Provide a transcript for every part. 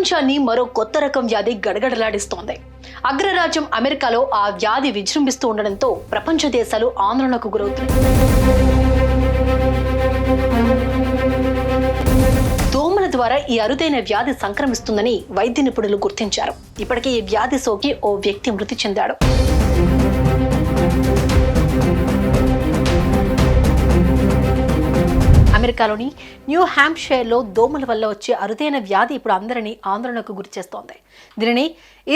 ప్రపంచాన్ని మరో కొత్త రకం వ్యాధి గడగడలాడిస్తోంది. అగ్రరాజ్యం అమెరికాలో ఆ వ్యాధి విజృంభిస్తూ ఉండడంతో ప్రపంచ దేశాలు ఆందోళనకు గురవుతున్నాయి. దోమల ద్వారా ఈ అరుదైన వ్యాధి సంక్రమిస్తుందని వైద్య నిపుణులు గుర్తించారు. ఇప్పటికే ఈ వ్యాధి సోకి ఓ వ్యక్తి మృతి చెందాడు. అమెరికాలోని న్యూ హ్యాంప్షైర్లో దోమల వల్ల వచ్చే అరుదైన వ్యాధి ఇప్పుడు అందరినీ ఆందోళనకు గురిచేస్తోంది. దీనిని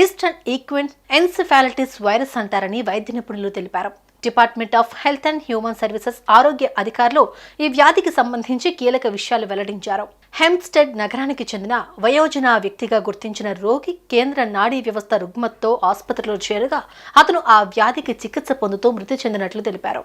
ఈస్టర్న్ ఈక్విన్ ఎన్సెఫాలిటిస్ వైరస్ అంటారని వైద్య నిపుణులు తెలిపారు. Department of health and human services ఆరోగ్య అధికారులు ఈ వ్యాధికి సంబంధించి కీలక విషయాలు వెల్లడించారు. హెంప్స్టెడ్ నగరానికి చెందిన వయోజన వ్యక్తిగా గుర్తించిన రోగి కేంద్ర నాడీ వ్యవస్థ రుగ్మతతో ఆసుపత్రిలో చేరగా అతను ఆ వ్యాధికి చికిత్స పొందుతూ మృతి చెందినట్లు తెలిపారు.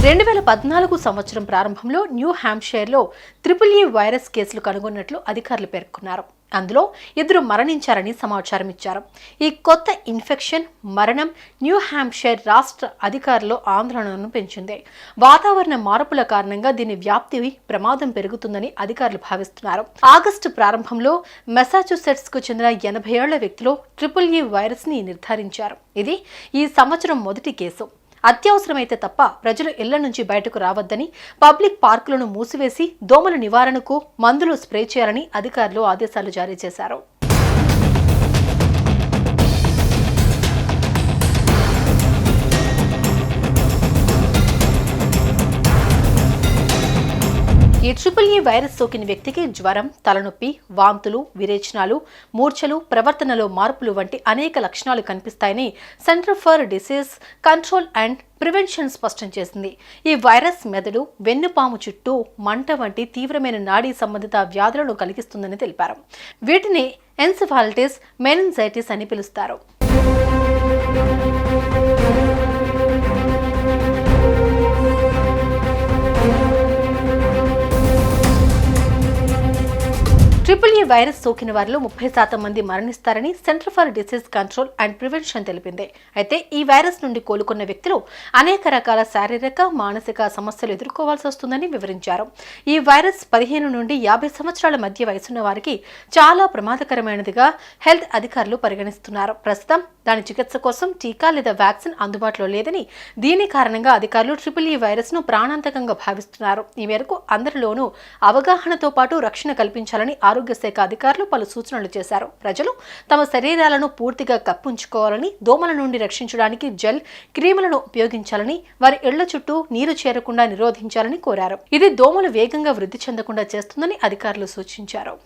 2014 సంవత్సరం ప్రారంభంలో న్యూ హ్యాంప్షైర్లో EEE వైరస్ కేసులు కనుగొన్నట్లు అధికారులు పేర్కొన్నారు. అందులో 2 మరణించారని సమాచారం ఇచ్చారు. ఈ కొత్త ఇన్ఫెక్షన్ మరణం న్యూ హ్యాంప్షైర్ రాష్ట్ర అధికారుల్లో ఆందోళనను పెంచింది. వాతావరణ మార్పుల కారణంగా దీని వ్యాప్తి ప్రమాదం పెరుగుతుందని అధికారులు భావిస్తున్నారు. ఆగస్టు ప్రారంభంలో మెసాచ్యూసెట్స్ కు చెందిన 80 ఏళ్ల వ్యక్తిలో EEE వైరస్ ని నిర్ధారించారు. ఇది ఈ సంవత్సరం మొదటి కేసు. అత్యవసరమైతే తప్ప ప్రజలు ఇళ్ల నుంచి బయటకు రావద్దని, పబ్లిక్ పార్కులను మూసివేసి దోమల నివారణకు మందులు స్ప్రే చేయాలని అధికారులు ఆదేశాలు జారీ చేశారు. ఈ EEE వైరస్ సోకిన వ్యక్తికి జ్వరం, తలనొప్పి, వాంతులు, విరేచనాలు, మూర్ఛలు, ప్రవర్తనలో మార్పులు వంటి అనేక లక్షణాలు కనిపిస్తాయని centre for disease control and prevention స్పష్టం చేసింది. ఈ వైరస్ మెదడు, వెన్నుపాము చుట్టూ మంట వంటి తీవ్రమైన నాడీ సంబంధిత వ్యాధులను కలిగిస్తుందని తెలిపారు. వీటిని ఎన్సెఫాలిటిస్ మెనింజైటిస్ అని పిలుస్తారు. EEE వైరస్ సోకిన వారిలో 30% మంది మరణిస్తారని centre for disease control and prevention తెలిపింది. అయితే ఈ వైరస్ నుండి కోలుకున్న వ్యక్తులు అనేక రకాల శారీరక, మానసిక సమస్యలు ఎదుర్కోవాల్సి వస్తుందని వివరించారు. ఈ వైరస్ 15 నుండి 50 సంవత్సరాల మధ్య వయసున్న వారికి చాలా ప్రమాదకరమైనదిగా హెల్త్ అధికారులు పరిగణిస్తున్నారు. ప్రస్తుతం దాని చికిత్స కోసం టీకా లేదా వ్యాక్సిన్ అందుబాటులో లేదని, దీని కారణంగా అధికారులు EEE వైరస్ ను ప్రాణాంతకంగా భావిస్తున్నారు. ఈ మేరకు అందరిలోనూ అవగాహనతో పాటు రక్షణ కల్పించాలని ఆరోగ్య శాఖ అధికారులు పలు సూచనలు చేశారు. ప్రజలు తమ శరీరాలను పూర్తిగా కప్పుంచుకోవాలని, దోమల నుండి రక్షించడానికి జెల్, క్రీములను ఉపయోగించాలని, వారి ఇళ్ల చుట్టూ నీరు చేరకుండా నిరోధించాలని కోరారు. ఇది దోమలు వేగంగా వృద్ధి చెందకుండా చేస్తుందని అధికారులు సూచించారు.